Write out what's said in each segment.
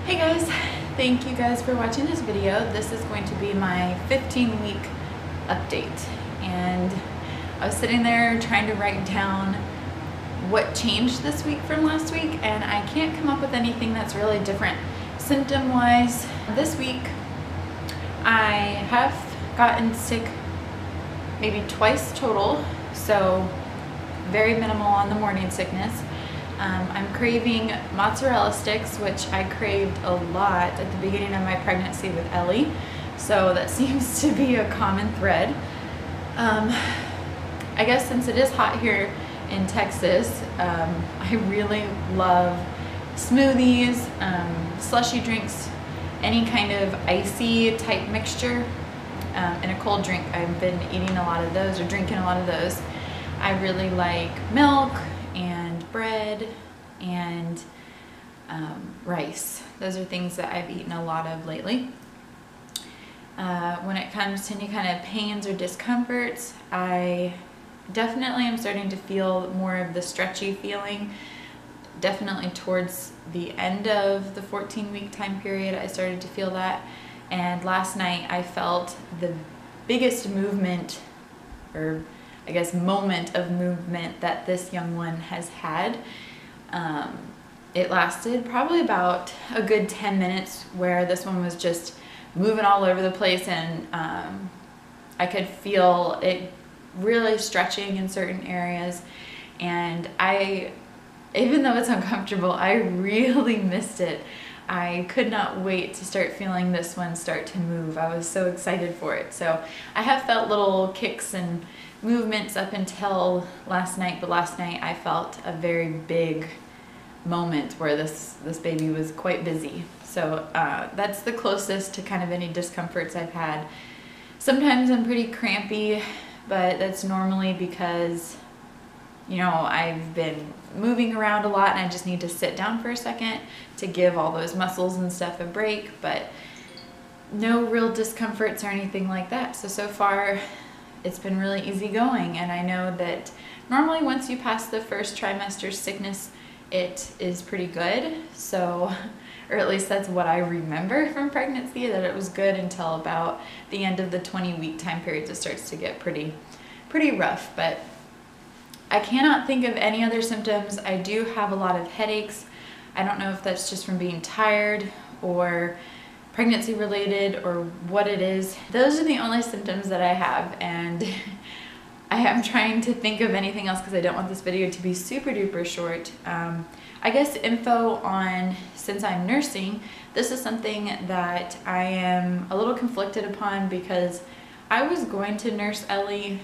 Hey guys, thank you guys for watching this video. This is going to be my 15-week update, and I was sitting there trying to write down what changed this week from last week, and I can't come up with anything that's really different symptom-wise. This week I have gotten sick maybe twice total, so very minimal on the morning sickness. I'm craving mozzarella sticks, which I craved a lot at the beginning of my pregnancy with Ellie, so that seems to be a common thread. I guess since it is hot here in Texas, I really love smoothies, slushy drinks, any kind of icy type mixture, and a cold drink. I've been eating a lot of those or drinking a lot of those. I really like milk and bread and rice. Those are things that I've eaten a lot of lately. When it comes to any kind of pains or discomforts, I definitely am starting to feel more of the stretchy feeling. Definitely towards the end of the 14-week time period, I started to feel that. And last night I felt the biggest movement, or I guess moment of movement, that this young one has had. It lasted probably about a good 10 minutes where this one was just moving all over the place, and I could feel it really stretching in certain areas, and even though it's uncomfortable, I really missed it. I could not wait to start feeling this one start to move. I was so excited for it. So I have felt little kicks and movements up until last night, but last night I felt a very big moment where this baby was quite busy. So that's the closest to kind of any discomforts I've had. Sometimes I'm pretty crampy, but that's normally because, you know, I've been moving around a lot and I just need to sit down for a second to give all those muscles and stuff a break, but no real discomforts or anything like that. So far it's been really easy going, and I know that normally once you pass the first trimester sickness, it is pretty good. So, or at least that's what I remember from pregnancy, that it was good until about the end of the 20-week time period. It starts to get pretty rough, but I cannot think of any other symptoms. I do have a lot of headaches. I don't know if that's just from being tired or pregnancy related or what it is. Those are the only symptoms that I have, and I am trying to think of anything else because I don't want this video to be super duper short. I guess info on, since I'm nursing, this is something that I am a little conflicted upon, because I was going to nurse Ellie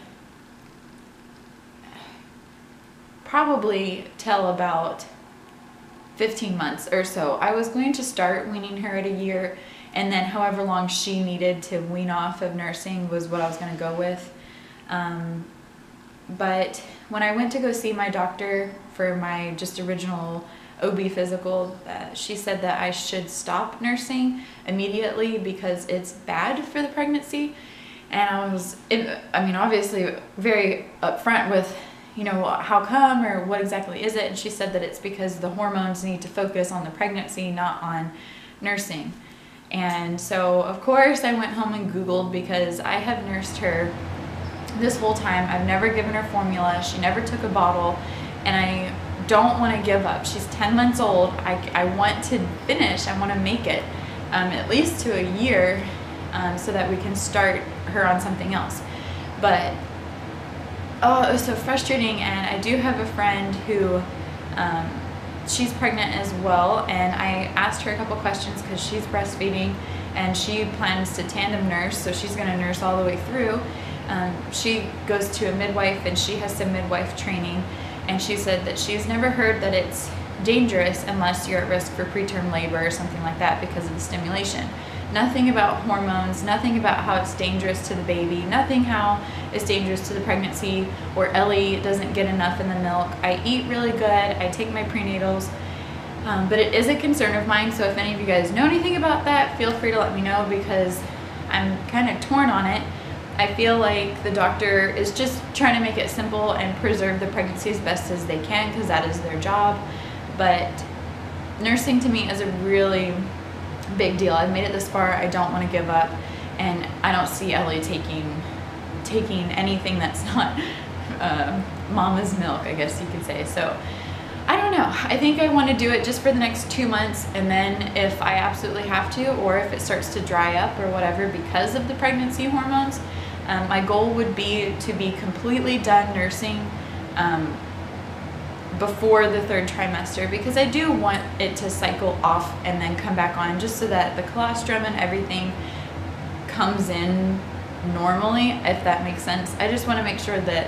probably till about 15 months or so. I was going to start weaning her at a year, and then however long she needed to wean off of nursing was what I was going to go with. But when I went to go see my doctor for my just original OB physical, she said that I should stop nursing immediately because it's bad for the pregnancy. And I was, obviously very upfront with, you know, how come or what exactly is it? And she said that it's because the hormones need to focus on the pregnancy, not on nursing. And so of course I went home and Googled, because I have nursed her this whole time. I've never given her formula. She never took a bottle, and I don't want to give up. She's 10 months old. I want to finish. I want to make it at least to a year, so that we can start her on something else. But oh, it was so frustrating. And I do have a friend who she's pregnant as well, and I asked her a couple questions because she's breastfeeding and she plans to tandem nurse, so she's going to nurse all the way through. She goes to a midwife and she has some midwife training, and she said that she's never heard that it's dangerous unless you're at risk for preterm labor or something like that because of the stimulation. Nothing about hormones, nothing about how it's dangerous to the baby, nothing how it's dangerous to the pregnancy, or Ellie doesn't get enough in the milk. I eat really good, I take my prenatals, but it is a concern of mine. So if any of you guys know anything about that, feel free to let me know, because I'm kind of torn on it. I feel like the doctor is just trying to make it simple and preserve the pregnancy as best as they can, because that is their job. But nursing to me is a really big deal. I've made it this far. I don't want to give up, and I don't see Ellie taking anything that's not mama's milk, I guess you could say. So I don't know. I think I want to do it just for the next 2 months, and then if I absolutely have to, or if it starts to dry up or whatever because of the pregnancy hormones, my goal would be to be completely done nursing before the 3rd trimester, because I do want it to cycle off and then come back on, just so that the colostrum and everything comes in normally, if that makes sense. I just want to make sure that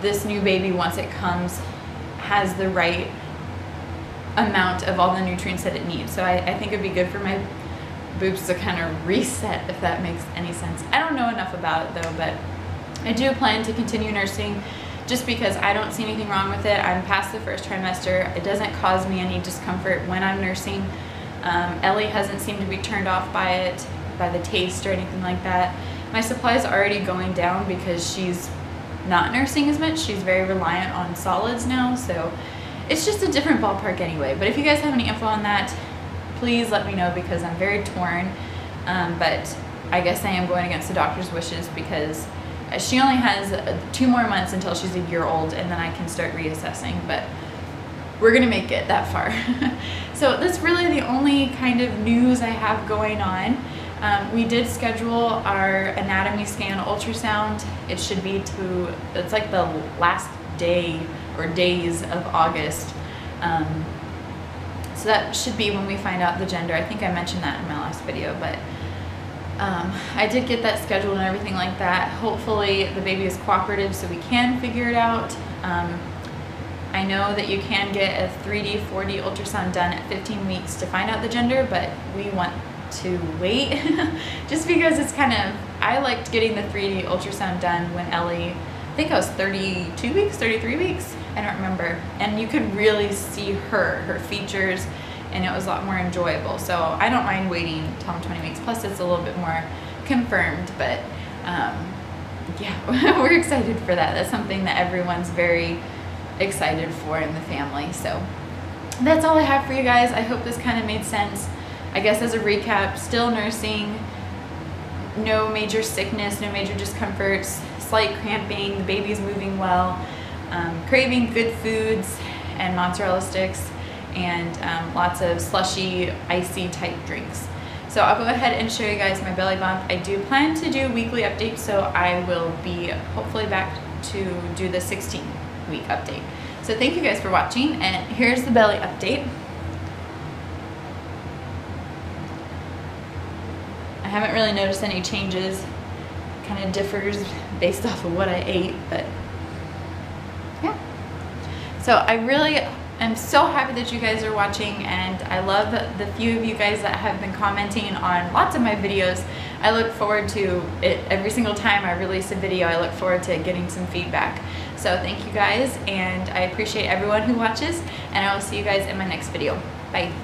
this new baby, once it comes, has the right amount of all the nutrients that it needs. So I think it'd be good for my boobs to kind of reset, if that makes any sense. I don't know enough about it though, but I do plan to continue nursing just because I don't see anything wrong with it. I'm past the 1st trimester. It doesn't cause me any discomfort when I'm nursing. Ellie hasn't seemed to be turned off by it, by the taste or anything like that. My supply is already going down because she's not nursing as much. She's very reliant on solids now, so it's just a different ballpark anyway. But if you guys have any info on that, please let me know, because I'm very torn. But I guess I am going against the doctor's wishes, because she only has 2 more months until she's a year old, and then I can start reassessing. But we're gonna make it that far. So that's really the only kind of news I have going on. We did schedule our anatomy scan ultrasound. It should be it's like the last day or days of August. So that should be when we find out the gender. I think I mentioned that in my last video, but I did get that scheduled and everything like that. Hopefully the baby is cooperative so we can figure it out. I know that you can get a 3D, 4D ultrasound done at 15 weeks to find out the gender, but we want to wait just because it's kind of, I liked getting the 3D ultrasound done when Ellie, I think I was 32 weeks, 33 weeks, I don't remember, and you could really see her features, and it was a lot more enjoyable. So I don't mind waiting till I'm 20 weeks, plus it's a little bit more confirmed. But yeah, we're excited for that. That's something that everyone's very excited for in the family. So that's all I have for you guys. I hope this kind of made sense. I guess as a recap, still nursing, no major sickness, no major discomforts, slight cramping, the baby's moving well, craving good foods and mozzarella sticks, and lots of slushy, icy type drinks. So I'll go ahead and show you guys my belly bump. I do plan to do weekly updates, so I will be hopefully back to do the 16-week update. So thank you guys for watching, and here's the belly update. I haven't really noticed any changes. Kind of differs based off of what I ate, but yeah. So I really am so happy that you guys are watching, and I love the few of you guys that have been commenting on lots of my videos. I look forward to it every single time I release a video. I look forward to getting some feedback. So thank you guys, and I appreciate everyone who watches, and I will see you guys in my next video. Bye.